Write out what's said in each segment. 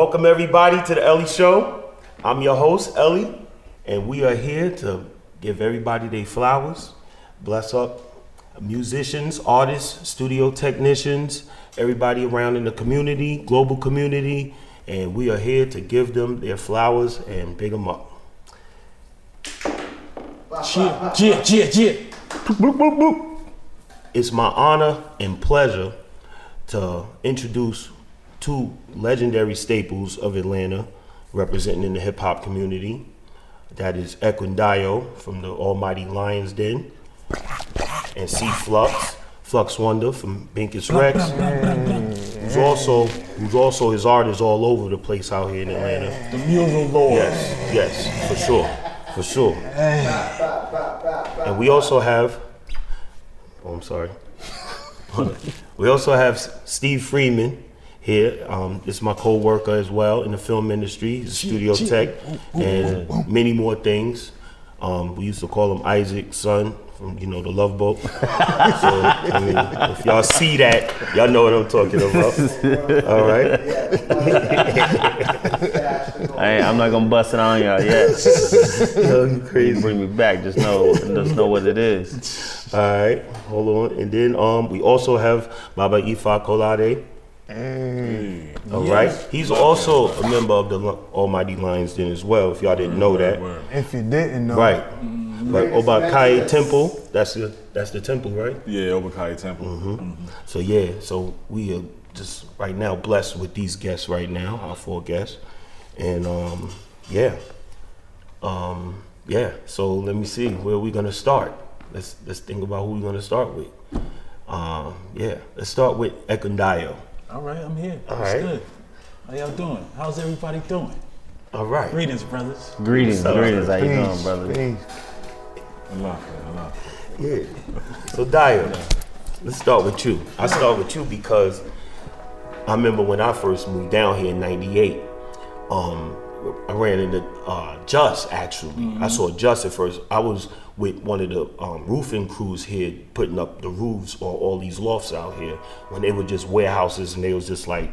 Welcome everybody to the Ellie Show. I'm your host, Ellie, and we are here to give everybody their flowers, bless up musicians, artists, studio technicians, everybody around in the community, global community, and we are here to give them their flowers and big them up. Yeah. It's my honor and pleasure to introduce two legendary staples of Atlanta representing in the hip hop community. That is Echodayo from the almighty Lion's Den, and C Flux Wanda from Binkus Rex, who's also his art is all over the place out here in Atlanta. The Mural Lord. Yes, for sure. And we also have, we also have Steve Freeman here. This is my co-worker as well in the film industry. He's a studio tech and many more things. We used to call him Isaac's son from, the Love Boat. So, I mean, if y'all see that, y'all know what I'm talking about. All right? I'm not gonna bust it on y'all yet. Yo, you crazy. Bring me back. Just know what it is. All right, hold on. And then we also have Baba Ifa Kolade. All right. He's also a member of the Almighty Lion's Den as well, if y'all didn't know that. If you didn't know. Right. But Obakunle Temple, that's the temple, right? Yeah, Obakunle Temple. So so we are just right now blessed with these guests right now, our 4 guests. And so let me see, where are we gonna start? Let's think about who we're gonna start with. Let's start with Echodayo. All right, I'm here. All That's right. good. How y'all doing? How's everybody doing? All right. Greetings, brothers. Greetings. How you doing, brother? Peace. Allah. Yeah. So Dio, let's start with you. I start with you because I remember when I first moved down here in '98. I ran into Just actually. I saw Just at first. I was with one of the roofing crews here putting up the roofs on all these lofts out here when they were just warehouses and they was just like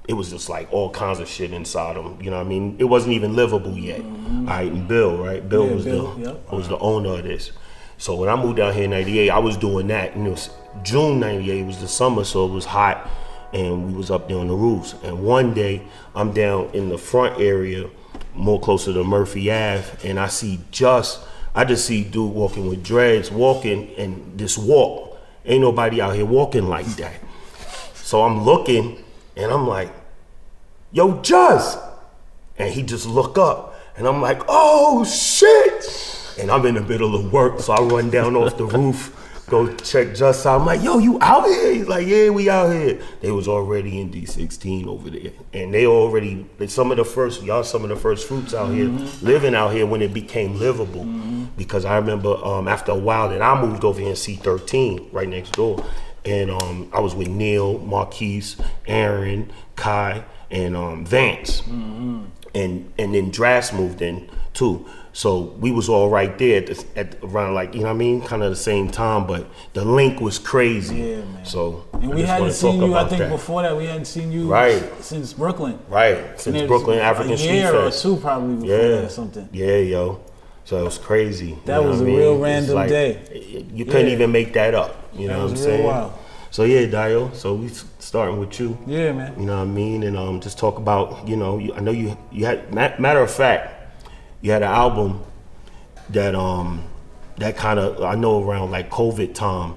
it was just like all kinds of shit inside them. You know what I mean? It wasn't even livable yet. All right, and Bill was the owner of this. So when I moved down here in '98, I was doing that, and it was June '98. It was the summer, so it was hot. And we was up there on the roofs. And one day, I'm down in the front area, more closer to Murphy Ave, and I just see dude walking with dreads, walking, and this walk. Ain't nobody out here walking like that. So I'm looking, and I'm like, yo, Just! And he just look up, and I'm like, oh, shit! And I'm in the middle of work, so I run down off the roof, go check Just out. I'm like, yo, you out here? He's like, yeah, we out here. They was already in D16 over there. And some of the first fruits out here, living out here when it became livable. Because I remember after a while that I moved over here in C13, right next door. And I was with Neil, Marquise, Aaron, Kai, and Vance. And then Drass moved in too. So we was all right there at around kind of the same time, but the link was crazy. Yeah, man. So And we hadn't seen you, I think before that, we hadn't seen you since Brooklyn. Right, since Brooklyn African Street Fest. A year or two probably before that or something. Yeah, yo. So it was crazy. That was a real random day. You couldn't even make that up. You know what I'm saying? Wild. So yeah, Dio, so we starting with you. Yeah, man. You know what I mean? And just talk about, I know you had, matter of fact, you had an album that that kind of, I know around like COVID time,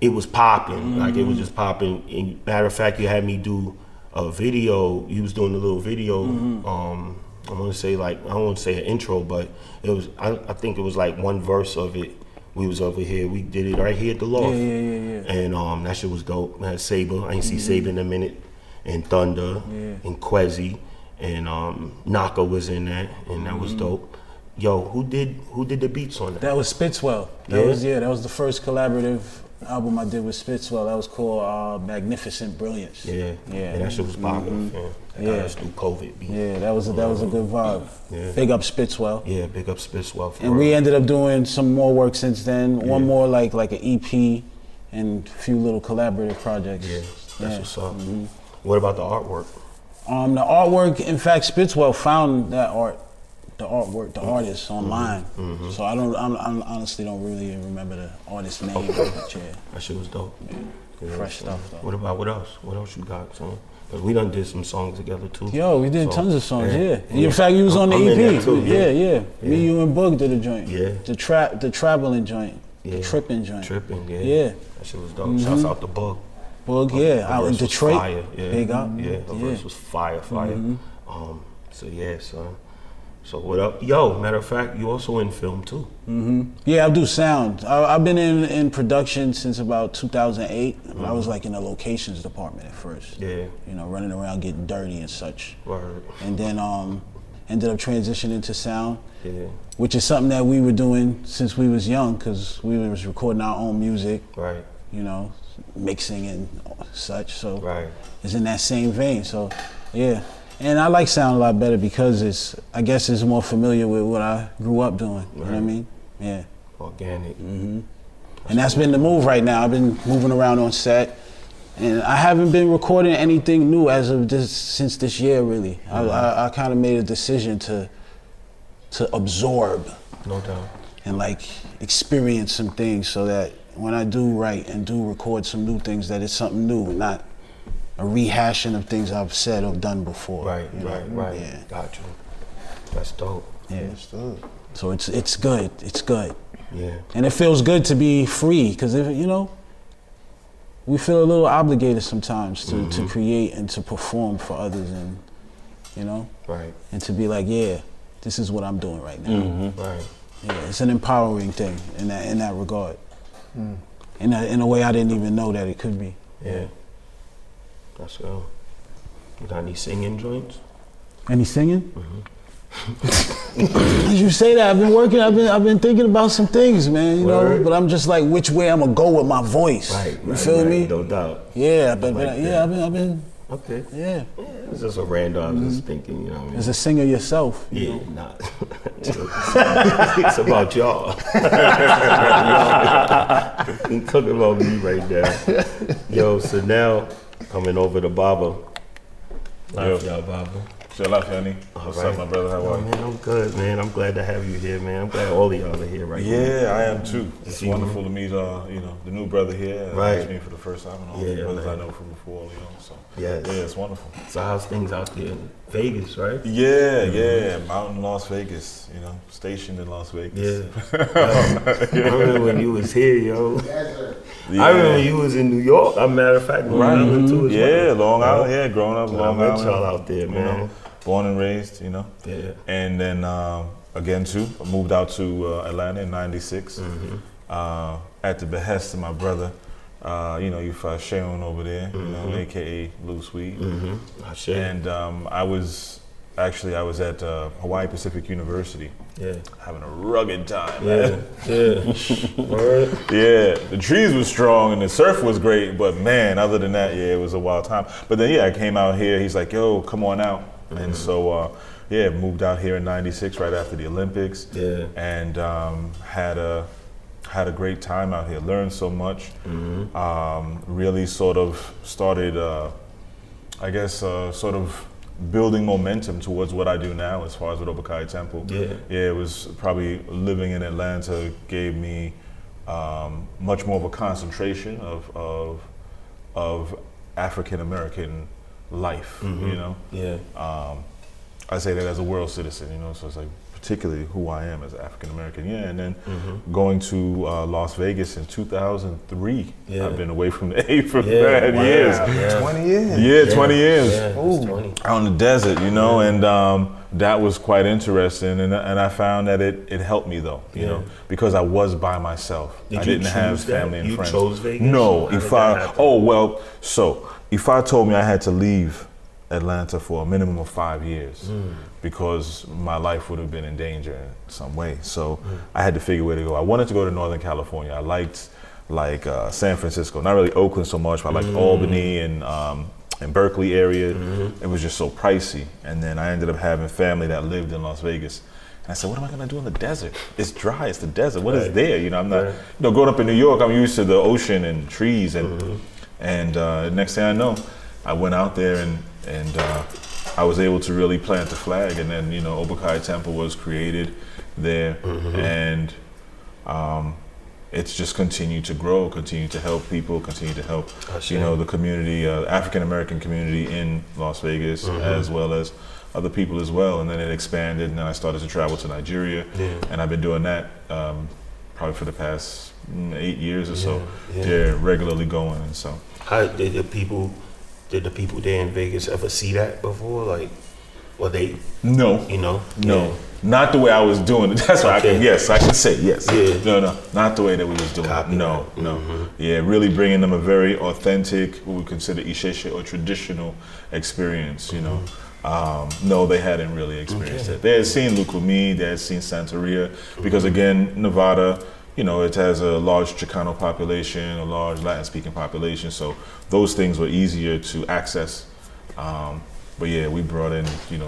it was popping. Like it was just popping. And matter of fact, you had me do a video. You was doing a little video. I want to say I don't want to say an intro, but it was. I think it was like one verse of it. We was over here. We did it right here at the loft. Yeah. And that shit was dope. I had Saber. I ain't see Saber in a minute. And Thunder. And Quezzy. And Naka was in that, and that was dope. Yo, who did the beats on that? That was Spitzwell. That was the first collaborative album I did with Spitzwell. That was called Magnificent Brilliance. Yeah. And that shit was popping. That's through COVID. Yeah, that was a good vibe. Yeah. Big up Spitzwell. Yeah, big up Spitzwell. And we ended up doing some more work since then. One more like an EP and a few little collaborative projects. Yeah, that's what's up. What about the artwork? The artwork, in fact, Spitzwell found that artwork, the artist online. So I honestly don't really remember the artist's name. But yeah. That shit was dope. Yeah. Fresh stuff though. What else? What else you got, son? Cause we done did some songs together too. Yo, we did tons of songs, yeah. In fact, you was on the I'm EP. in that too, yeah. Me, you, and Boog did a joint. Yeah. The traveling joint. The tripping joint. Tripping, yeah. Yeah. That shit was dope. Shouts out to Boog. Boog, yeah. Out in Detroit. Fire, yeah. Big up. Yeah, the verse was fire. So yeah, son. So what up? Yo, matter of fact, you also in film too. Yeah, I do sound. I've been in production since about 2008. I was like in the locations department at first. Yeah. You know, running around getting dirty and such. Word. And then ended up transitioning to sound. Yeah. Which is something that we were doing since we was young, because we was recording our own music. Right. You know, mixing and such. So right. It's in that same vein. So yeah. And I like sound a lot better because I guess it's more familiar with what I grew up doing. You know what I mean? Yeah. Organic. And that's been the move right now. I've been moving around on set, and I haven't been recording anything new as of since this year, really. I kind of made a decision to absorb. No doubt. And like experience some things so that when I do write and do record some new things, that it's something new, not a rehashing of things I've said or done before. Right. Yeah. Got you. That's dope. Yeah. So it's good. It's good. Yeah. And it feels good to be free, because we feel a little obligated sometimes to create and to perform for others, and Right. and to be like, yeah, this is what I'm doing right now. Right. Yeah, it's an empowering thing in that regard. In a way I didn't even know that it could be. Yeah. That's go. You got any singing joints? Any singing? As you say that, I've been working. I've been thinking about some things, man. You know, but I'm just like, which way I'm gonna go with my voice. Right. You feel me? No doubt. Yeah, I've been. Okay. Yeah. It's just a random. I was just thinking. You know what I mean? As a singer yourself. Yeah. Nah. It's about y'all. You talking about me right now. Yo. So now coming over to Baba. Love y'all, Baba. Chill out, Henny. What's up, my brother? How are you? Man, I'm good, man. I'm glad to have you here, man. I'm glad all of y'all are here right now. Yeah, I am too. It's wonderful to meet, the new brother here. Right. Meet me for the first time, and all the brothers I know from before, So yeah, it's wonderful. So how's things out there in Vegas, right? Yeah. Mountain Las Vegas. Stationed in Las Vegas. Yeah. I remember when you was here, yo. Yeah. I remember you was in New York. As a matter of fact, Long Island too. Long Island. Yeah, growing up Long Island. Y'all out there, man. Born and raised, Yeah. And then again too, I moved out to Atlanta in '96 at the behest of my brother. You Sharon over there, AKA Blue Sweet. And I was at Hawaii Pacific University. Yeah. Having a rugged time. Man. Yeah. The trees were strong and the surf was great, but man, other than that, it was a wild time. But then I came out here. He's like, yo, come on out. And so moved out here in '96 right after the Olympics. Yeah. And had a great time out here. Learned so much. Really sort of started sort of building momentum towards what I do now as far as with Obakunle Temple. It was probably living in Atlanta gave me much more of a concentration of African American life, I say that as a world citizen, so it's like particularly who I am as an African American. And then going to Las Vegas in 2003. I've been away from the A for bad years. 20 years. Yeah, 20 years. Yeah, 20. Out in the desert, and that was quite interesting. And I found that it helped me though, because I was by myself. I didn't have family and friends. You chose Vegas? No, Ifa told me I had to leave Atlanta for a minimum of 5 years because my life would have been in danger in some way. So I had to figure where to go. I wanted to go to Northern California. I liked San Francisco, not really Oakland so much, but I liked Albany and Berkeley area. It was just so pricey. And then I ended up having family that lived in Las Vegas. And I said, what am I gonna do in the desert? It's dry, it's the desert. What is there? I'm not, growing up in New York, I'm used to the ocean and trees and next thing I know, I went out there and I was able to really plant the flag, and then Obakunle Temple was created there, and it's just continued to grow, continue to help people, continue to help the community, African American community in Las Vegas, as well as other people as well. And then it expanded, and then I started to travel to Nigeria, and I've been doing that probably for the past 8 years or so. Regularly going, and so. How did the people there in Vegas ever see that before? Like, well, they no, not the way I was doing it. That's why I can say yes. Yeah. No, not the way that we was doing it. No. Yeah, really bringing them a very authentic, what we consider isheshe or traditional experience. No, they hadn't really experienced it. They had seen Lukumi, they had seen Santeria, because again, Nevada, it has a large Chicano population, a large Latin-speaking population, so those things were easier to access. But yeah, we brought in,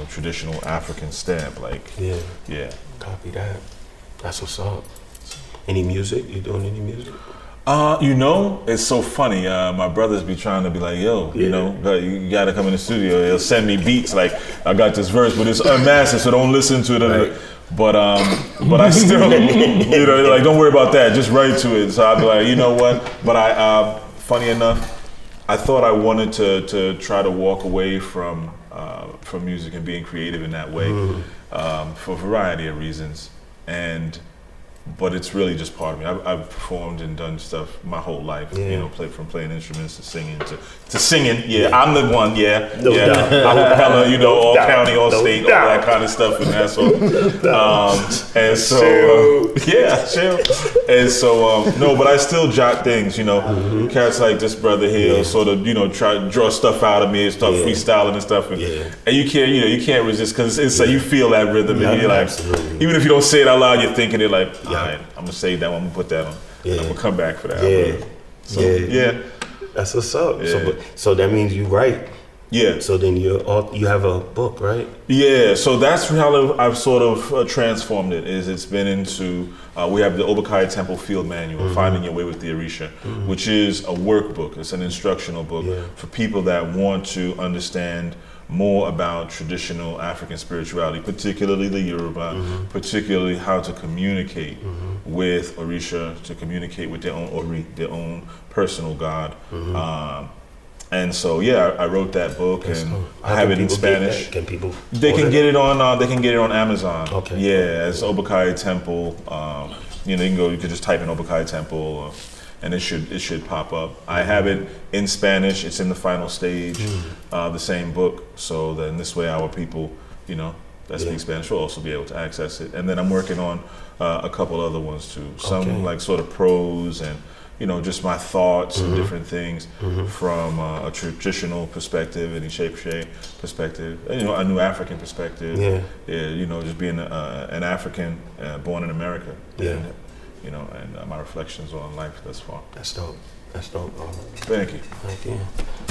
traditional African stamp, Yeah. Copy that. That's what's up. Any music? You doing any music? It's so funny. My brothers be trying to be like, yo, you gotta come in the studio. They'll send me beats like, I got this verse, but it's unmastered, so don't listen to it. Right. But I still, like, don't worry about that. Just write to it. So I'd be like, you know what? But funny enough, I thought I wanted to try to walk away from music and being creative in that way, for a variety of reasons. But it's really just part of me. I've performed and done stuff my whole life. From playing instruments to singing to singing. Yeah, I'm the one. Yeah, no doubt. Acapella, all county, all state, all that kind of stuff, and that's all. And so And so no, but I still jot things. Cats like this brother here, sort of try to draw stuff out of me and start freestyling and stuff. And you can't you can't resist, because it's like you feel that rhythm, and you're like, absolutely. Even if you don't say it out loud, you're thinking it like. All right, I'm gonna save that one. I'm gonna put that on. I'm gonna come back for that. That's what's up. So that means you write. Yeah. So then you have a book, right? Yeah. So that's how I've sort of transformed it. It's been into we have the Obakunle Temple Field Manual, Finding Your Way with the Orisha, which is a workbook. It's an instructional book for people that want to understand more about traditional African spirituality, particularly the Yoruba, particularly how to communicate with Orisha, to communicate with their own Ori, their own personal God. And so I wrote that book, and I have it in Spanish. Can people? They can get it on. They can get it on Amazon. Okay. Yeah, as Obakunle Temple. You can go. You could just type in Obakunle Temple. And it should pop up. I have it in Spanish. It's in the final stage, the same book. So then this way, our people, that speak Spanish will also be able to access it. And then I'm working on a couple other ones too. Some like sort of prose and just my thoughts and different things from a traditional perspective and a shape perspective. A new African perspective. Just being an African born in America. And my reflections on life thus far. That's dope. Thank you.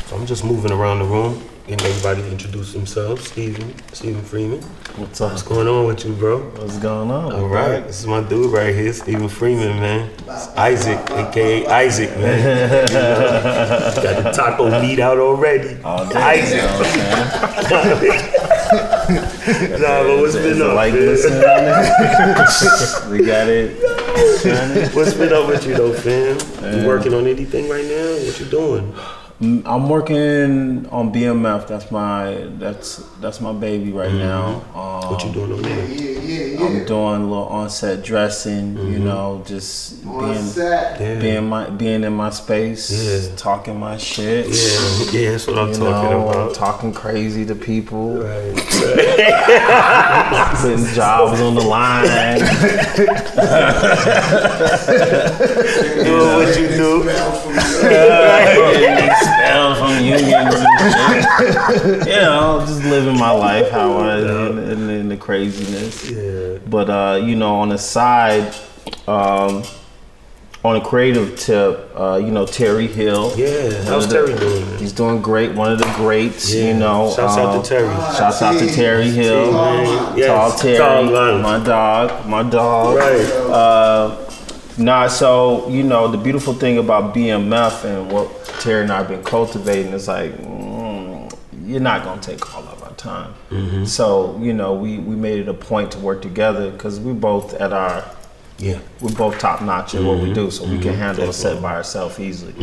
So I'm just moving around the room, getting everybody to introduce themselves. Stephen Freeman. What's up? What's going on with you, bro? What's going on? All right, this is my dude right here, Stephen Freeman, man. It's Isaac, aka Isaac, man. Got the taco meat out already. Isaac. But what's been up? Like listening on it. We got it. What's been up with you though, fam? You working on anything right now? What you doing? I'm working on BMF. That's my baby right now. What you doing on there? I'm doing a little on-set dressing. Just being in my space, talking my shit. Yeah, that's what I'm talking about. Talking crazy to people. Right. Putting jobs on the line. Doing what you do. Expelled from unions and shit. Just living my life how I in the craziness. Yeah. But on the side, on a creative tip, Terry Hill. Yeah. How's Terry doing? He's doing great. One of the greats. Shouts out to Terry. Shouts out to Terry Hill. Tall Terry. My dog. Right. So the beautiful thing about BMF and what Terry and I have been cultivating is like, you're not gonna take all of our time. So, we made it a point to work together because we're both top notch at what we do, so we can handle a set by ourselves easily.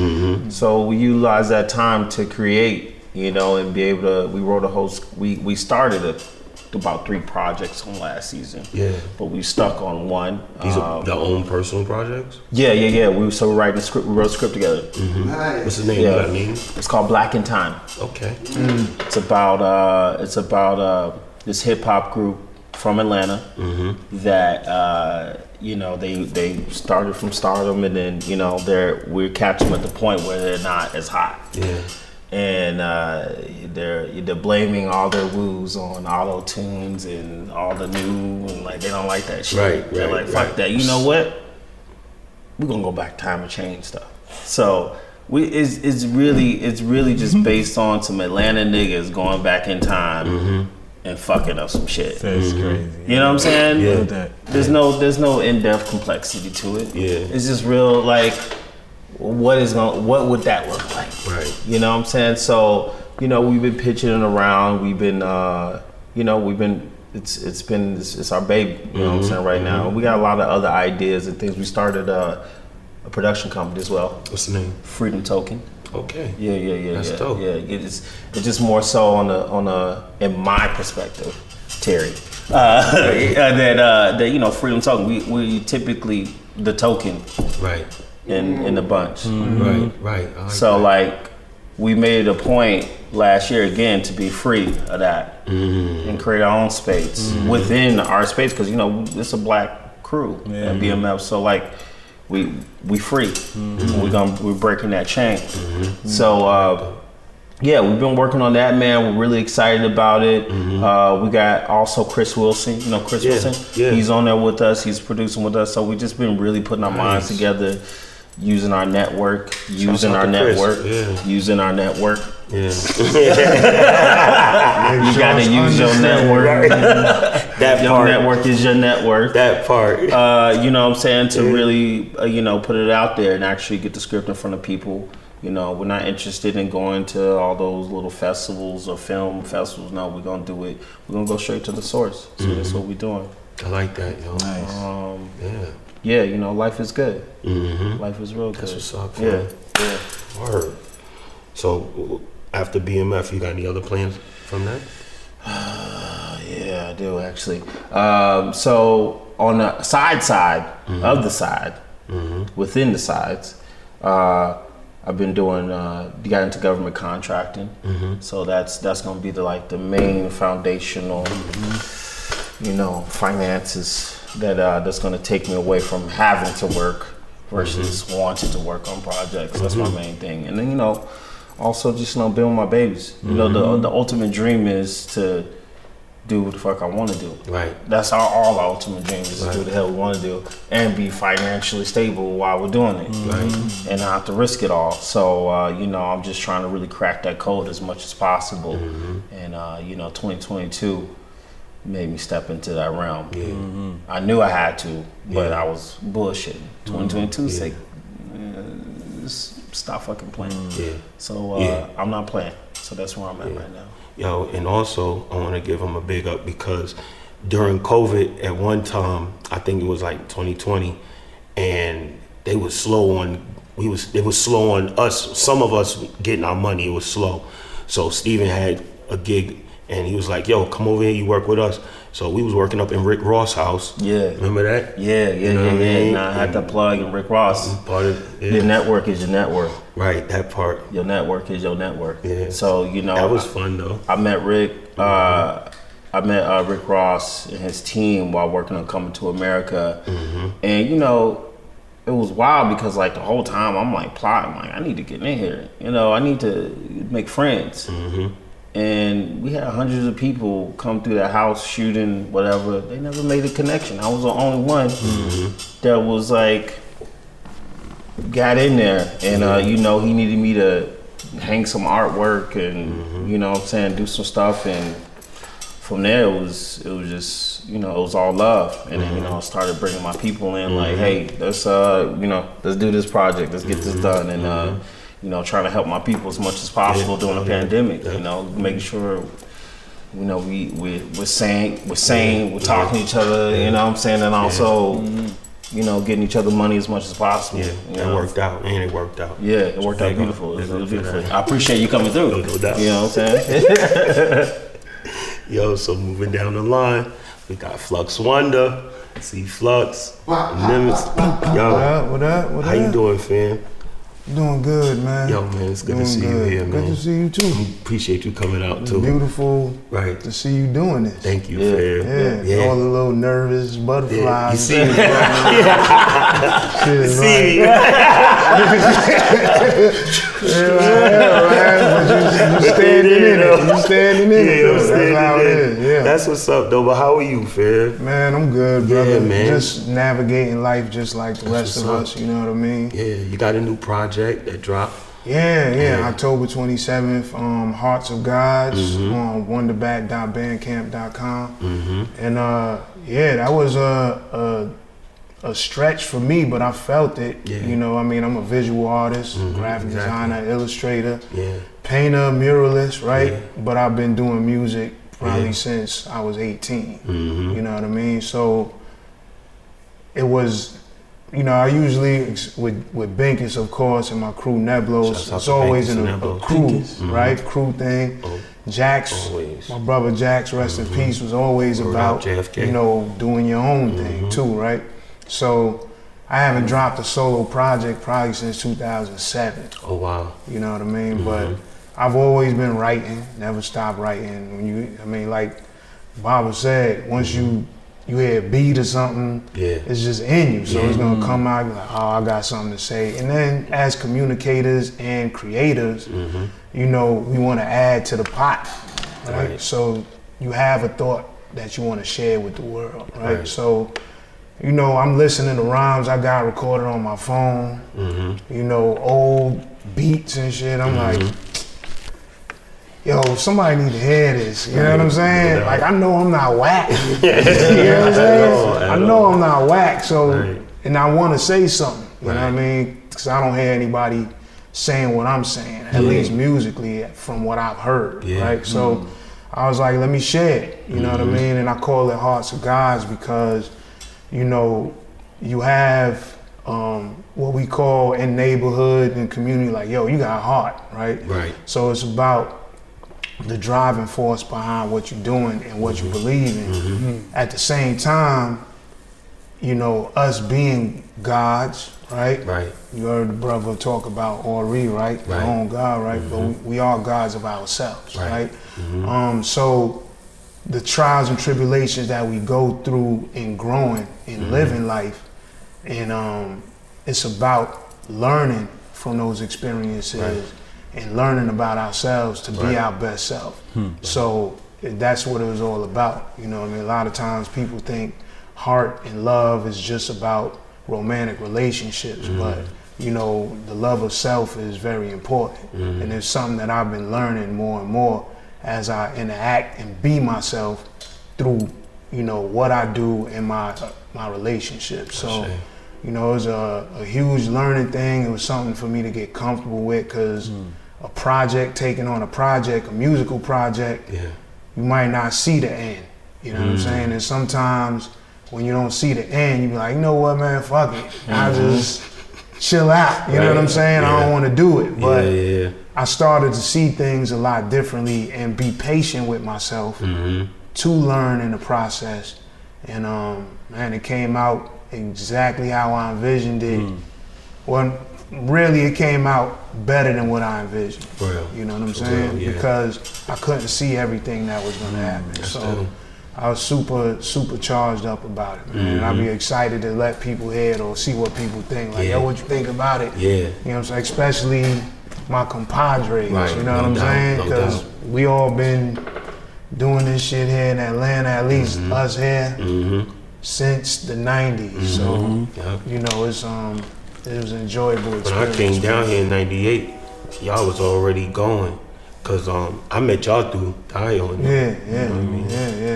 So we utilize that time to create, and be able to. We wrote we started about 3 projects on last season. But we stuck on one. These are their own personal projects? Yeah. We were writing the script. We wrote the script together. Nice. What's the name? You got a name? It's called Black in Time. Okay. It's about this hip hop group from Atlanta that they started from stardom, and then we're catching them at the point where they're not as hot. And they're blaming all their woos on auto tunes and all the new, and like they don't like that shit. They're like, fuck that. You know what? We're gonna go back time and change stuff. So it's really just based on some Atlanta niggas going back in time and fucking up some shit. That's crazy. You know what I'm saying? Yeah. There's no in-depth complexity to it. Yeah. It's just real like what would that look like? Right. You know what I'm saying? So, we've been pitching it around. We've been it's our baby, you know what I'm saying, right now. We got a lot of other ideas and things. We started a production company as well. What's the name? Freedom Token. Okay. Yeah. That's dope. Yeah, it's just more so on a in my perspective, Terry. That Freedom Token. We typically the token. Right. In the bunch. Right. So like we made it a point last year again to be free of that and create our own space within our space, because it's a black crew at BMF. So like we free. We're breaking that chain. So we've been working on that, man. We're really excited about it. We got also Chris Wilson. Chris Wilson? Yeah. He's on there with us. He's producing with us. So we've just been really putting our minds together, using our network. Yeah. You gotta use your network. Your network is your network. That part. You know what I'm saying? To really, put it out there and actually get the script in front of people. We're not interested in going to all those little festivals or film festivals. No, we're gonna do it. We're gonna go straight to the source. So that's what we're doing. I like that, yo. Nice. Yeah, life is good. Life is real good. That's what's up. Yeah. Word. So after BMF, you got any other plans from that? Yeah, I do actually. So on the side of the side, within the sides, I've been doing got into government contracting. So that's gonna be the main foundational, finances that's gonna take me away from having to work versus wanting to work on projects. That's my main thing. And then also just building my babies. The ultimate dream is to do what the fuck I want to do. Right. That's all our ultimate dream is to do what the hell we want to do and be financially stable while we're doing it. Right. And not have to risk it all. So, I'm just trying to really crack that code as much as possible. And, 2022 made me step into that realm. I knew I had to, but I was bullshitting. 2022 say, stop fucking playing. So, I'm not playing. So that's where I'm at right now. Yo, and also I want to give him a big up because during COVID at one time, I think it was like 2020, and they was slow on us, some of us getting our money. It was slow. So Steven had a gig and he was like, yo, come over here, you work with us. So we was working up in Rick Ross' house. Yeah. Remember that? Yeah. Now I had to plug in Rick Ross. Part of your network is your network. Right, that part. Your network is your network. Yeah. So, that was fun though. I met Rick. Rick Ross and his team while working on Coming to America. And it was wild because the whole time I'm plotting, I need to get in here. I need to make friends. And we had hundreds of people come through that house shooting whatever. They never made a connection. I was the only one that was got in there. And he needed me to hang some artwork and do some stuff. And from there it was just it was all love. And then I started bringing my people in hey, let's do this project, let's get this done. And trying to help my people as much as possible during the pandemic, making sure you know, we're saying, we're talking to each other, you know what I'm saying, and also, you know, getting each other money as much as possible. Yeah, it worked out, and it worked out. Yeah, it worked out beautiful. It was beautiful. I appreciate you coming through. No doubt. You know what I'm saying? Yo, so moving down the line, we got Flux Wanda, C Flux, Nimitz. Yo, What up? How you doing, fam? Doing good, man. Yo, man, it's good to see you here, man. Good to see you too. Appreciate you coming out too. Beautiful, right? To see you doing this. Thank you, fam. Yeah, all the little nervous butterflies. You see me? Shit, See me? But you standing in it. You standing in it. That's how it is. Yeah. That's what's up, though. But how are you, fam? Man, I'm good, brother. Yeah, man. Just navigating life just like the rest of us. You know what I mean? Yeah, you got a new project that dropped. Yeah. October 27th, Hearts of Gods on wonderback.bandcamp.com. And that was a stretch for me, but I felt it. Yeah. You know, I mean, I'm a visual artist, graphic designer, illustrator, Yeah. painter, muralist, right? Yeah. But I've been doing music probably since I was 18. You know what I mean? So it was, you know, I usually, with Binkus, of course, and my crew Neblos, it's always in a crew, right? Crew thing. Jax, my brother Jax, rest in peace, was always about, JFK. you know, doing your own thing too, right? So I haven't dropped a solo project probably since 2007. Oh, wow. You know what I mean? But I've always been writing, never stopped writing. Like Baba said, once you hear a beat or something, it's just in you. So it's gonna come out, you're like, oh, I got something to say. And then as communicators and creators, you know, we wanna add to the pot, right? So you have a thought that you wanna share with the world, right? So, you know, I'm listening to rhymes I got recorded on my phone, you know, old beats and shit. I'm like, yo, somebody need to hear this. You know what I'm saying? Like, I know I'm not whack. You know what I'm saying? I know I'm not whack. So, and I want to say something. You know what I mean? Because I don't hear anybody saying what I'm saying, at least musically, from what I've heard. Right? So, I was like, let me share it. You know what I mean? And I call it Hearts of Gods because, you know, you have what we call in neighborhood and community, like, yo, you got a heart, right? So it's about the driving force behind what you're doing and what you believe in. At the same time, you know, us being gods, right? You heard the brother talk about Ori, right? Our own God, right? But we are gods of ourselves, right? So the trials and tribulations that we go through in growing and living life, and it's about learning from those experiences and learning about ourselves to be our best self. So that's what it was all about. You know what I mean? A lot of times people think heart and love is just about romantic relationships, but you know, the love of self is very important. And it's something that I've been learning more and more as I interact and be myself through, you know, what I do in my relationships. So, you know, it was a huge learning thing. It was something for me to get comfortable with, because a project, taking on a project, a musical project, you might not see the end. You know what I'm saying? And sometimes when you don't see the end, you be like, you know what, man, fuck it. I just chill out. You know what I'm saying? I don't want to do it. But I started to see things a lot differently and be patient with myself to learn in the process. And man, it came out exactly how I envisioned it. Well, really, it came out better than what I envisioned. You know what I'm saying? Because I couldn't see everything that was gonna happen. So I was super charged up about it, man. And I'd be excited to let people hear it or see what people think. Like, yo, what you think about it? You know what I'm saying? Especially my compadres, you know what I'm saying? Because we all been doing this shit here in Atlanta, at least us here, since the 90s. So, you know, it was an enjoyable experience. When I came down here in '98, y'all was already going. Cause I met y'all through Dio. Yeah,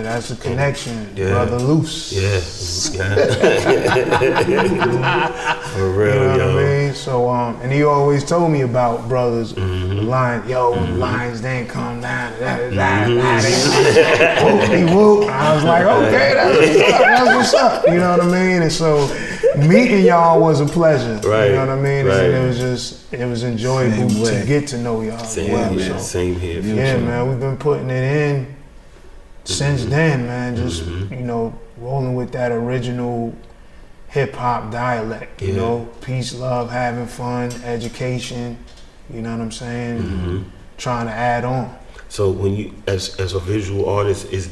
that's the connection, brother Loose. For real, you know what I mean? mean? So, and he always told me about brothers, the lion, lions didn't come down, whoop. I was like, okay, that's what's up, you know what I mean? And so, meeting y'all was a pleasure, you know what I mean? And it was enjoyable to get to know y'all. Same here. Yeah, man, we've been putting it in since then, man, just, you know, rolling with that original hip-hop dialect, you know, peace, love, having fun, education, you know what I'm saying? Trying to add on. So when you, as a visual artist, is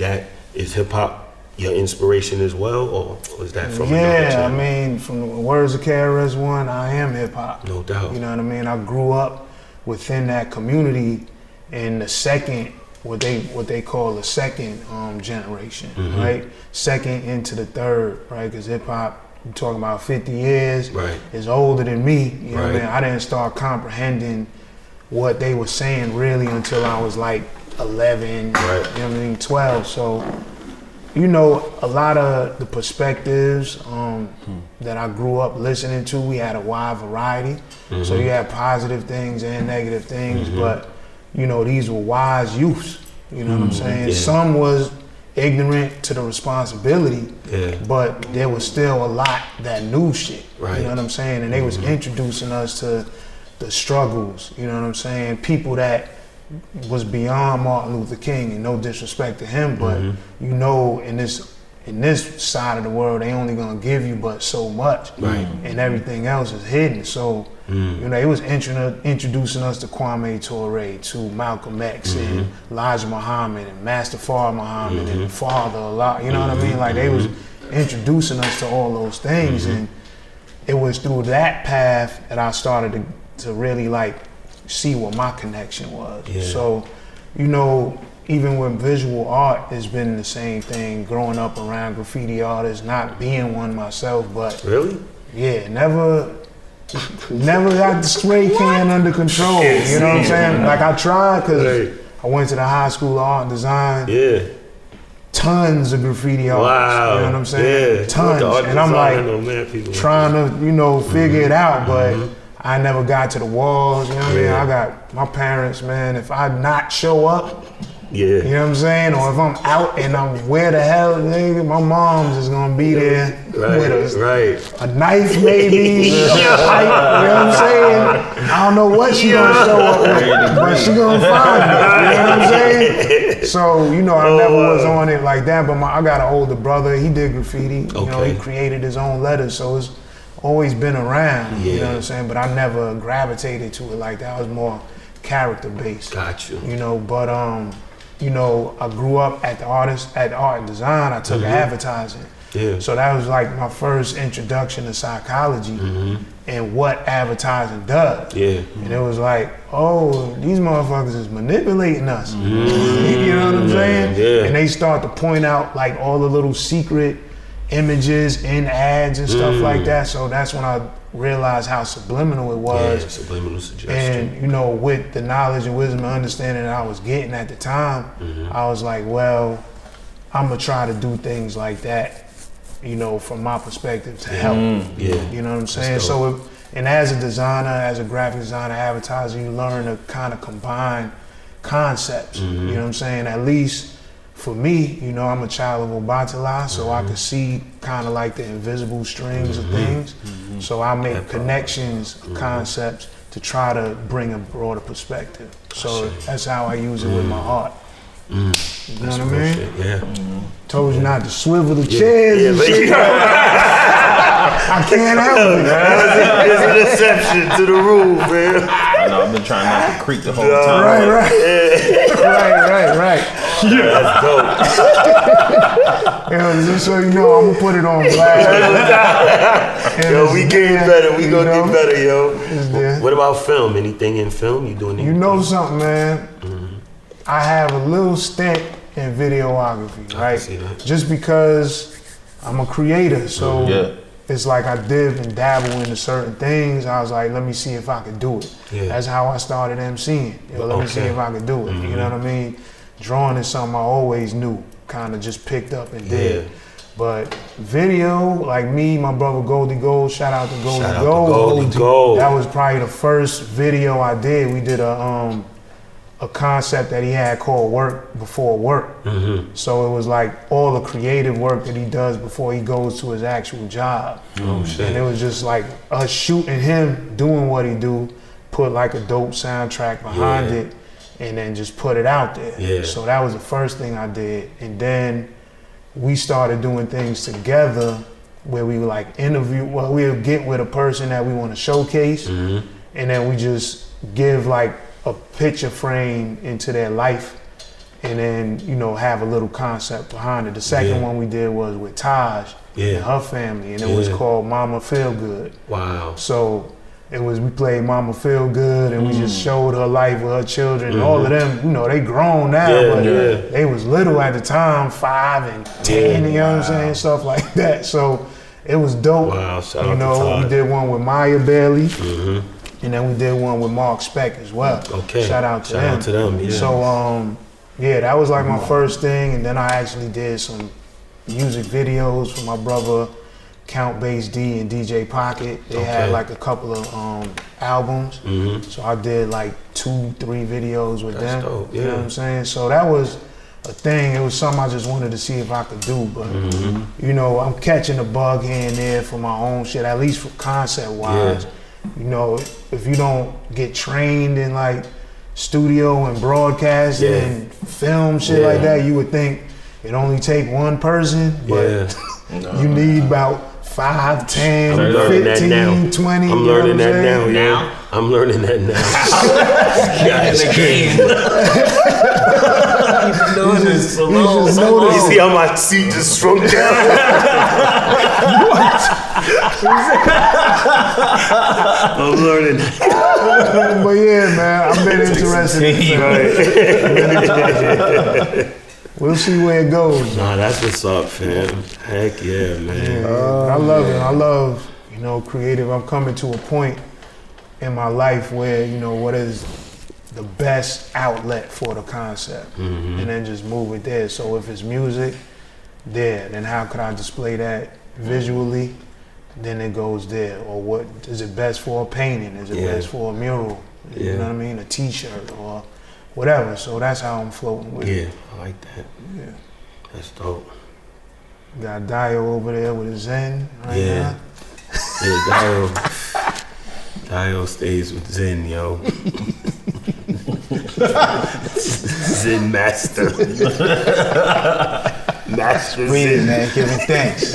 hip-hop your inspiration as well, or was that from another channel? I mean, from the words of KRS-One, I am hip-hop. No doubt. You know what I mean? I grew up within that community in the second, what they call the second generation, right? Second into the third, right? Because hip-hop, I'm talking about 50 years, is older than me. You know what I mean? I didn't start comprehending what they were saying really until I was like 11, you know what I mean, 12. So, you know, a lot of the perspectives that I grew up listening to, we had a wide variety. So you had positive things and negative things, but, you know, these were wise youths, you know what I'm saying? Some was ignorant to the responsibility, but there was still a lot that knew shit, you know what I'm saying? And they was introducing us to the struggles, you know what I'm saying? People that was beyond Martin Luther King, and no disrespect to him, but you know, in this side of the world, they only gonna give you but so much, and everything else is hidden. So, you know, it was introducing us to Kwame Ture, to Malcolm X, and Elijah Muhammad, and Master Fard Muhammad, and Father Allah. You know what I mean? Like they was introducing us to all those things, and it was through that path that I started to really like see what my connection was. So, you know, even with visual art, it's been the same thing. Growing up around graffiti artists, not being one myself, but never got the spray can under control. You know what I'm saying? Like I tried because I went to the high school of art and design. Tons of graffiti artists. You know what I'm saying? Tons. And I'm like trying to, you know, figure it out, but I never got to the walls, you know what I mean? I got my parents, man, if I not show up, you know what I'm saying? Or if I'm out and I'm where the hell, nigga, my mom's is gonna be there with a knife maybe, a pipe, you know what I'm saying? I don't know what she gonna show up with, but she gonna find me, you know what I'm saying? So, you know, I never was on it like that, but I got an older brother, he did graffiti, you know, he created his own letters, so it's always been around, you know what I'm saying? But I never gravitated to it like that. I was more character based. Got you. You know, but you know, I grew up at art and design. I took advertising. So that was like my first introduction to psychology and what advertising does. And it was like, oh, these motherfuckers is manipulating us. You know what I'm saying? And they start to point out like all the little secret images in ads and stuff like that. So that's when I realized how subliminal it was. Subliminal suggestion. And you know, with the knowledge and wisdom and understanding that I was getting at the time, I was like, well, I'm gonna try to do things like that, you know, from my perspective to help. You know what I'm saying? So, and as a designer, as a graphic designer, advertiser, you learn to kind of combine concepts. You know what I'm saying? At least for me, you know, I'm a child of Obakunle, so I could see kind of like the invisible strings of things. So I make connections, concepts to try to bring a broader perspective. So that's how I use it with my art. You know what I mean? Told you not to swivel the chairs and shit. I can't help it. There's an exception to the rule, man. I know, I've been trying not to creak the whole time. Right. That's dope. Just so you know, I'm gonna put it on blast. Yo, we getting better. We gonna get better, yo. What about film? Anything in film? You doing anything? You know something, man? I have a little stint in videography, right? Just because I'm a creator, so it's like I dip and dabble into certain things. I was like, let me see if I could do it. That's how I started MCing. Let me see if I could do it. You know what I mean? Drawing is something I always knew, kind of just picked up and did. But video, like me, my brother Goldie Gold, shout out to Goldie Shout out Gold. to Goldie Gold. That was probably the first video I did. We did a concept that he had called Work Before Work. Mm-hmm. So it was like all the creative work that he does before he goes to his actual job. Oh, shit. And it was just like us shooting him, doing what he do, put like a dope soundtrack behind it, and then just put it out there. Yeah. So that was the first thing I did. And then we started doing things together where we would like interview, well, we'll get with a person that we want to showcase, and then we just give like a picture frame into their life, and then, you know, have a little concept behind it. The second one we did was with Taj and her family, and it was called Mama Feel Good. Wow. So it was, we played Mama Feel Good, and we just showed her life with her children. And all of them, you know, they grown now, but they was little at the time, 5 and 10, you know what I'm saying? Stuff like that. So it was dope. Wow, shout out you to know, Todd. we did one with Maya Bailey, and then we did one with Mark Speck as well. Okay. Shout out to them. Shout out to them, yeah. So, yeah, that was like my first thing, and then I actually did some music videos for my brother Count Bass D and DJ Pocket. They had like a couple of albums, so I did like 2-3 videos with them. Dope, You know what I'm saying? So that was a thing. It was something I just wanted to see if I could do, but you know, I'm catching a bug here and there for my own shit, at least for concept wise. You know, if you don't get trained in like studio and broadcasting and film shit like that, you would think it only take one person, but you need about 5, 10, 15, 20. I'm learning that now. I'm learning that now. That's crazy. You've been doing this so long. You see how my seat just shrunk down? I'm learning. But yeah, man, I've been interested in it. We'll see where it goes. Nah, that's what's up, fam. Heck yeah, man. I love it. I love, you know, creative. I'm coming to a point in my life where, you know, what is the best outlet for the concept, and then just move it there. So if it's music, there, then how could I display that visually? Then it goes there. Or what is it best for a painting? Is it best for a mural? You know what I mean? A T-shirt or whatever. So that's how I'm floating with it. I like that. Yeah. That's dope. Got Dio over there with his Zen right now. Yeah, Dio stays with Zen, yo. Zen master. Master Breathe, Zen. man. Giving thanks.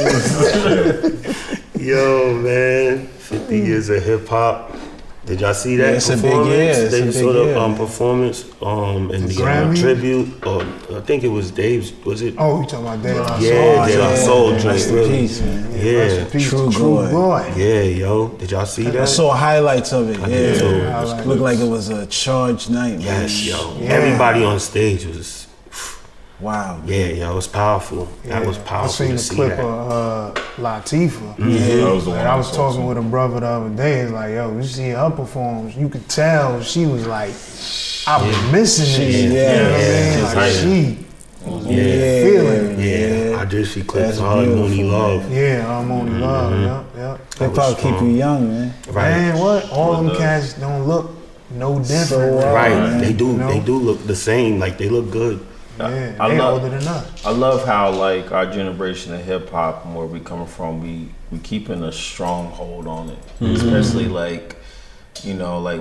Yo, man. 50 years of hip hop. Did y'all see that it's a big performance? year, it's a They big saw the year. performance in the Grammy? tribute. Or I think it was Dave's. Was it? Oh, you talking about De La Soul? Yeah, De La Soul Rest joint. in Really. peace, man. Rest Yeah. in peace, True True boy. boy. Yeah, yo. Did y'all see I that? saw highlights of it. did too. It looked like it was a charged night, man. Yes, yo. Yeah. Everybody on stage was. Wow. Yeah, yo. It was powerful. That was I powerful seen to the see clip that. of Latifah. That was the one And I was talking with a brother the other day. It's like, yo, you see her perform, you could tell she was like, I've been missing this. You know what I mean? Like she feeling it. Yeah, I did see clips That's of Harmony beautiful, Love. Yeah, Harmony Love. Yep. Hip hop keep you young, man. Man, what? All them cats don't look no different. So, Right, man. they do. You know? They do look the same. Like they look good. Yeah, I they love- older than us. I love how like our generation of hip hop and where we coming from, we keeping a strong hold on it, especially like, you know, like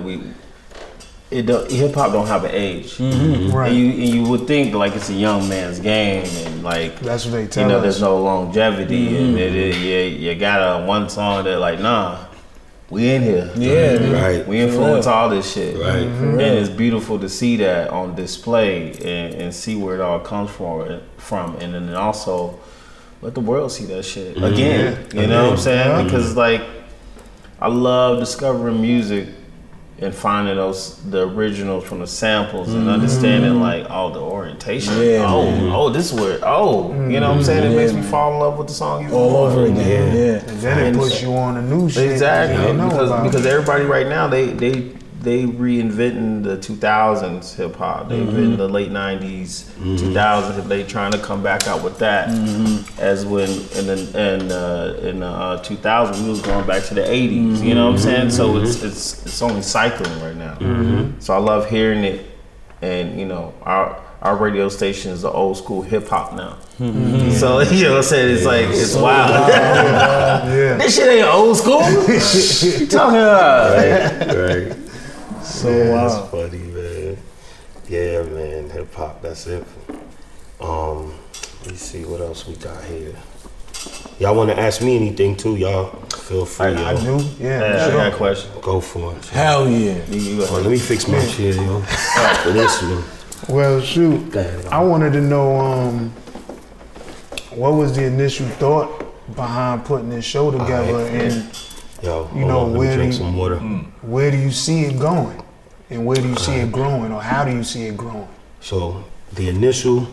hip hop don't have an age, Right. and you would think like it's a young man's game, and like That's what they tell you know us. there's no longevity, and you got a one song that like we in here. Yeah, man. Right. We influence all this shit. Right. And it's beautiful to see that on display and see where it all comes from. And then also let the world see that shit again. You know what I'm saying? Because like I love discovering music and finding the originals from the samples and understanding like the orientation. Yeah, this is where you know what I'm saying? It makes me fall in love with the song even All more. over again. Yeah. And then it puts you on the new shit. Exactly, You didn't know about. because everybody right now they reinventing the 2000s hip hop. They invented the late 90s, 2000s. They trying to come back out with that. As when in the 2000s we was going back to the 80s. You know what I'm saying? So it's only cycling right now. So I love hearing it, and you know our radio station is the old school hip hop now. So you know what I'm saying? It's like it's wild. This shit ain't old school. What you talking about? Right. So That's wild. funny, man. Yeah, man. Hip hop. That's it. Let me see what else we got here. Y'all want to ask me anything too? Y'all feel free. I do. I Sure. got a question. Go for it. Hell yeah. Let me fix my chair, yo. For this one. Well, shoot. Go ahead. I wanted to know what was the initial thought behind putting this show together, and Yo, you know, let me drink some water. where do you see it going, and where do you see it growing, or how do you see it growing? So the initial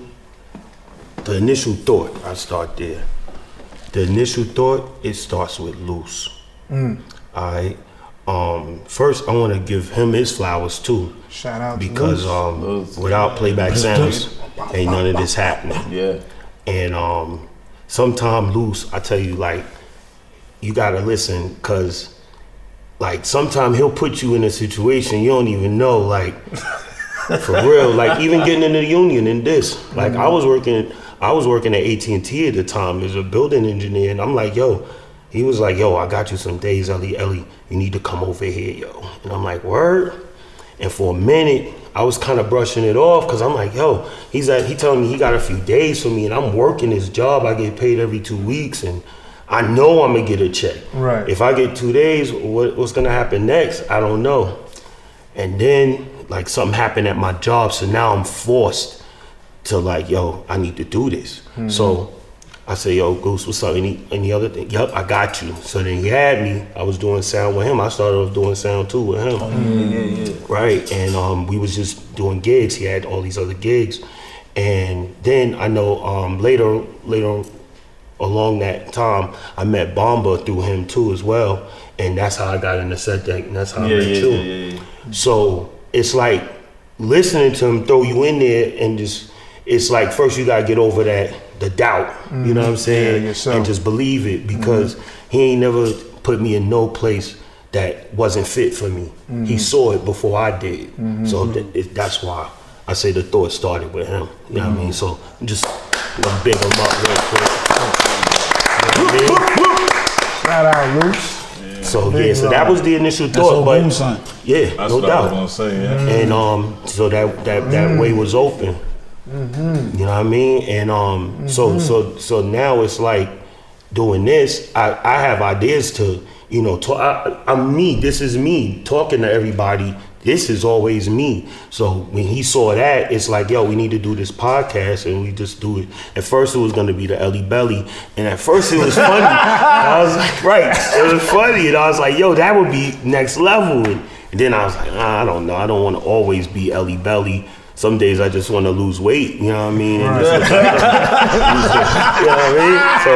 thought, I start there. The initial thought, it starts with Loose. All right. First, I want to give him his flowers too, Shout out because to Loose. without Playback sounds, ain't none of this happening. Yeah. And sometime Loose, I tell you, like, you gotta listen, cause like sometime he'll put you in a situation you don't even know, like, for real. Like even getting into the union in this, like I was working at AT&T at the time as a building engineer, and I'm like, yo, he was like, yo, I got you some days, Ellie, you need to come over here, yo. And I'm like, word? And for a minute, I was kind of brushing it off, because I'm like, yo, he telling me he got a few days for me, and I'm working his job. I get paid every 2 weeks, and I know I'm going to get a check. Right. If I get 2 days, what's going to happen next? I don't know. And then, like, something happened at my job, so now I'm forced to, like, yo, I need to do this. So I say, yo, Goose, what's up? Any other thing? Yup, I got you. So then he had me. I was doing sound with him. I started off doing sound too with him. Right, and we was just doing gigs. He had all these other gigs. And then I know later along that time, I met Bomba through him too as well. And that's how I got into set deck, and that's how I met you. So it's like listening to him throw you in there, and just, it's like first you gotta get over the doubt, you know what I'm saying? And just believe it, because he ain't never put me in no place that wasn't fit for me. He saw it before I did. So that's why I say the thought started with him. You know what I mean? So just big him up real quick. You know what I mean? Shout out Loose. So so that was the initial thought, but yeah, That's no what doubt. I was gonna say, yeah. And so that way was open. You know what I mean? And so now it's like doing this. I have ideas to, you know, I'm me. This is me talking to everybody. This is always me. So when he saw that, it's like, yo, we need to do this podcast, and we just do it. At first, it was gonna be the Ellie Belly, and at first it was funny. I was like, right, it was funny, and I was like, yo, that would be next level. And then I was like, I don't know, I don't want to always be Ellie Belly. Some days I just want to lose weight, you know what I mean? And just, you know what I mean? So,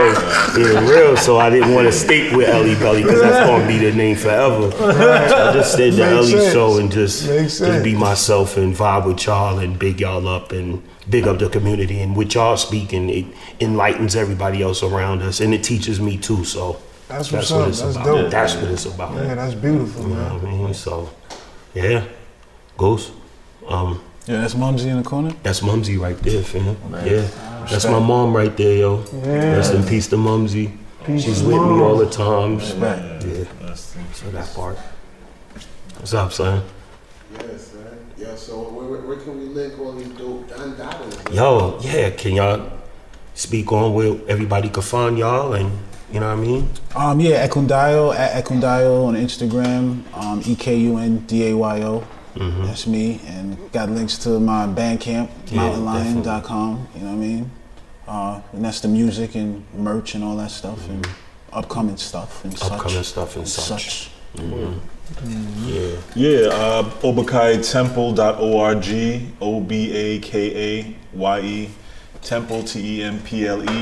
yeah, real. So I didn't want to stick with Ellie Belly, because that's going to be the name forever. So I just did the Ellie show and just be myself and vibe with y'all and big y'all up and big up the community. And with y'all speaking, it enlightens everybody else around us, and it teaches me too. So That's what's up. it's That's about. dope. That's what it's about. Yeah, that's beautiful, You know man. what I mean? So, yeah. Ghost. Yeah, that's Mumsy in the corner. That's Mumsy right there, fam. Yeah, that's my mom right there, yo. Rest in peace to Mumsy. She's with me all the time. Yeah, so that part. What's up, son? Yes, man. Yeah, so where can we link all these dope undoubtedly? Yo, yeah, can y'all speak on where everybody can find y'all, and you know what I mean? Yeah, Echodayo at Echodayo on Instagram. EKUNDAYO. That's me, and got links to my Bandcamp, mountainlion.com. You know what I mean? And that's the music and merch and all that stuff, and upcoming stuff and such. Yeah, obakaitemple.org, OBAKAYE, temple, TEMPLE.org.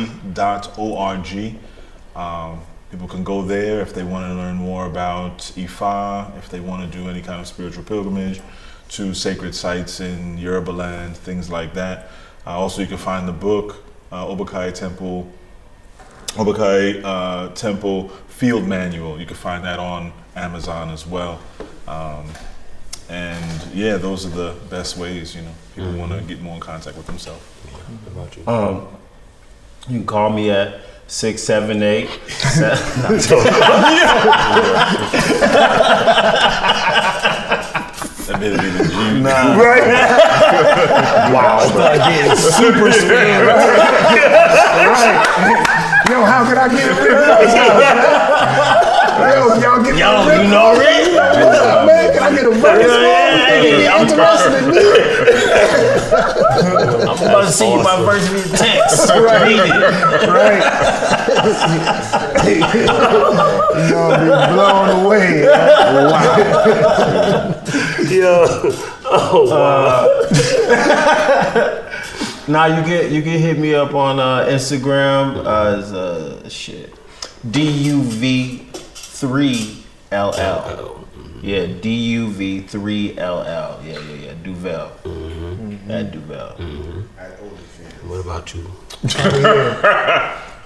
People can go there if they want to learn more about Ifa, if they want to do any kind of spiritual pilgrimage to sacred sites in Yoruba land, things like that. Also, you can find the book, Obakai Temple Field Manual. You can find that on Amazon as well. And yeah, those are the best ways, people want to get more in contact with themselves. What about you? You can call me at 678. That made it even G. Nah. Right? Wow. Start getting super spam. Right. Yo, how can I get a rid of this house, man? Yo, y'all get Yo, you know Rick? What's up, man? Can I get a verse? I'm interested in me. I'm about to send you my version of the text. Read it. Right. You're gonna be blown away. Wow. Yeah. Oh wow. Now you can hit me up on Instagram as DUV3LL. Yeah, DUV3LL. Yeah. Duvel. At Duvel. What about you?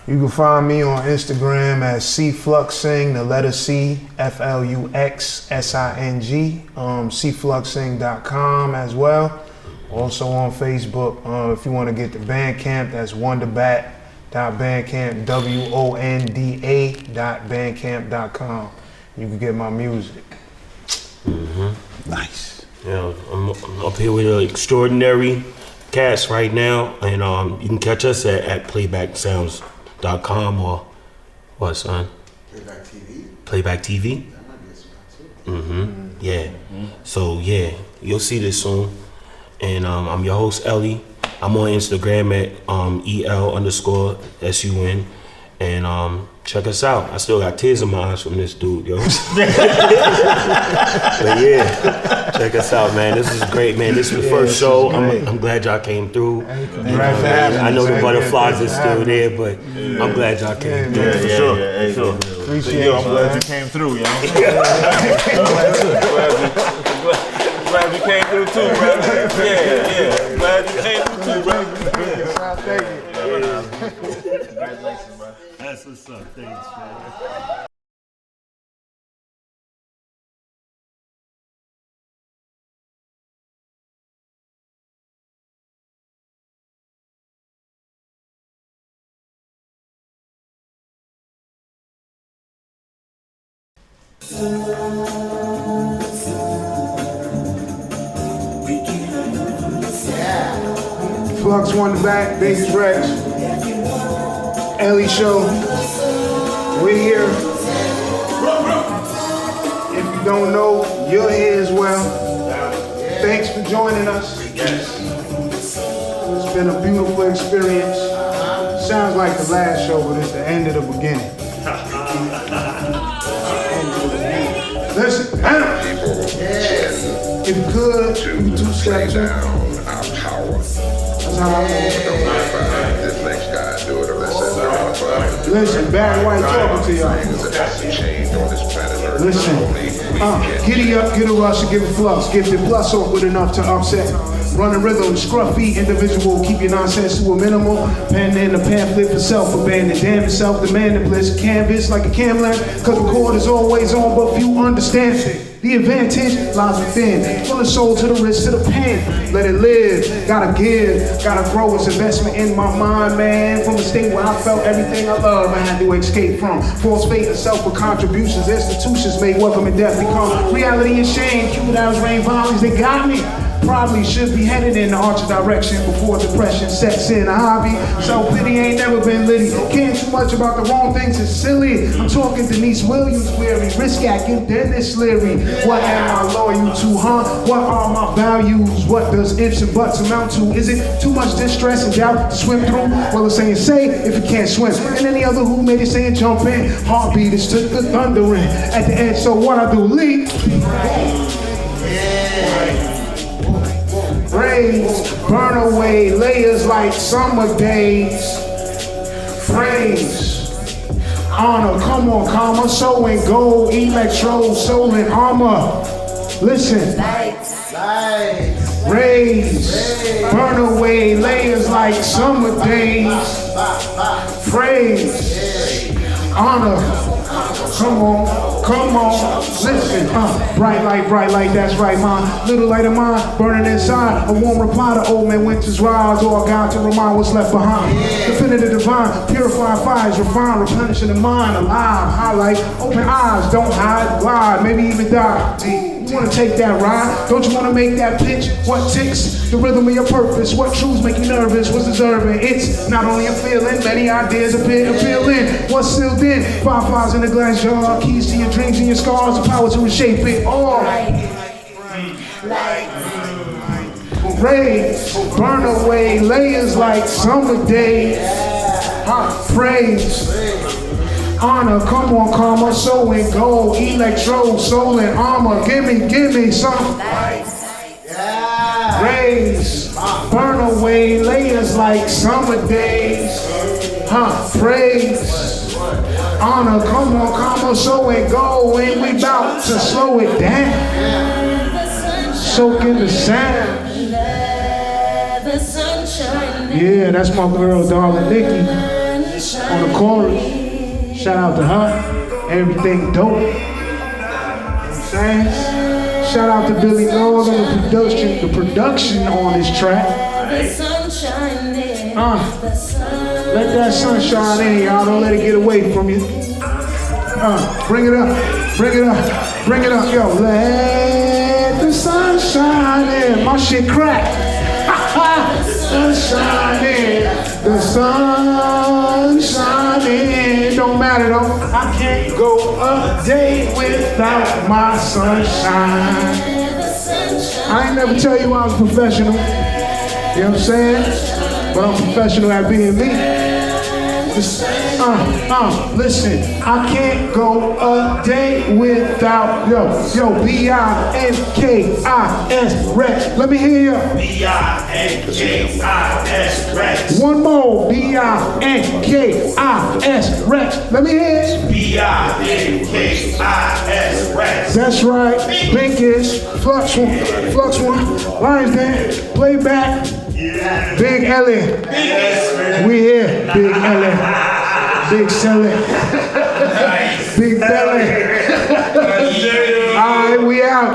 You can find me on Instagram at CFluxSing, the letter C, FLUXSING, cfluxsing.com as well. Also on Facebook, if you want to get the Bandcamp, that's wondabat.bandcamp, WONDA.bandcamp.com. You can get my music. Nice. Yeah, I'm up here with extraordinary cast right now, and you can catch us at playbacksounds.com or what, son? Playback TV. Playback TV. That might be a spot too. Yeah. So yeah, you'll see this soon. And I'm your host Ellie. I'm on Instagram at EL_SUN. And check us out. I still got tears in my eyes from this dude, yo. But yeah, check us out, man. This is great, man. This is the first show. I'm glad y'all came through. I know the butterflies are still there, but I'm glad y'all came through. For sure. Appreciate I'm glad you came through, Glad you came through too, bro. Yeah. Glad you came through too, bro. Thank you. Congratulations, bro. That's what's up. Thanks, man. Flux Wanda back, Bass Rex, Ellie Show. We're here. If you don't know, you're here as well. Thanks for joining us. It's been a beautiful experience. Sounds like the last show, but it's the end of the beginning. Listen, if you could, you can two-step too. That's how I This next guy do it or let's set it. Listen, Barry White talking to y'all. Listen, giddy up, get a rush, and give a flux. Give the plus off with enough to upset. Run a rhythm, scruffy individual, keep your nonsense to a minimal. Pen in the pamphlet for self-abandon. Damn yourself, demand the bliss. Canvas like a camlet, cause the chord is always on, but few understand it. The advantage lies within. From the soul to the wrist to the pen. Let it live. Gotta give. Gotta grow. It's investment in my mind, man. From a state where I felt everything I love, I had to escape from. False faith and self with contributions. Institutions made welcome and death become reality and shame. Cute as rain volleys, they got me. Probably should be headed in the archer direction before depression sets in. A hobby, self-pity ain't never been litty. Caring too much about the wrong things is silly. I'm talking Denise Williams weary, risk acting, Dennis Leary. What am I loyal to, huh? What are my values? What does ifs and buts amount to? Is it too much distress and doubt to swim through? Well, it's saying say if you can't swim. And any other who made it saying jump in. Heartbeat is to the thundering at the edge, so what I do, leap. Raise, burn away, layers like summer days. Phrase, I Honor, come on, karma, soul and gold, electro, soul and armor. Listen. Raise, burn away layers like summer days. Praise, honor, come on, listen, bright light, that's right, mine. Little light of mine, burning inside. A warm reply to old man winter's rise, or a guide to remind what's left behind. Definitive divine, purifying fires, refine, replenishing the mind, alive, highlight, open eyes, don't hide, glide, maybe even die. You wanna take that ride? Don't you wanna make that pitch? What ticks? The rhythm of your purpose. What truths make you nervous? What's deserving? It's not only a feeling, many ideas appealing. What's sealed in? Fireflies in a glass jar, keys to your dreams and your scars, the power to reshape it all. Raise, burn away layers like summer days. Praise. Honor, come on, karma, soul and gold, electro, soul and armor. Give me some. Raise, burn away layers like summer days. Praise. Honor, come on, karma, soul and gold. Ain't we about to slow it down? Soak in the sound. Yeah, that's my girl, darling Nikki, on the chorus. Shout out to her. Everything dope. You know what I'm saying? Shout out to Billy Lord on the production on this track. Let that sun shine in, y'all. Don't let it get away from you. Bring it up. Yo, let the sun shine in. My shit crack. Sunshine in. The sun shining, don't matter though. I can't go a day without my sunshine. I ain't never tell you I was professional. You know what I'm saying? But I'm professional at being me. Listen, I can't go a day without B-I-N-K-I-S rest. Let me hear you. B-I-N-K-I-S rest. One more. B-I-N-K-I-S rest. Let me hear it. B-I-N-K-I-S rest. That's right. Binkish, Flux Wanda, Lions Den, Playback. Yeah. Big Ellie. We here. Big Ellie. Big Selly. Big Belly. All right, we out.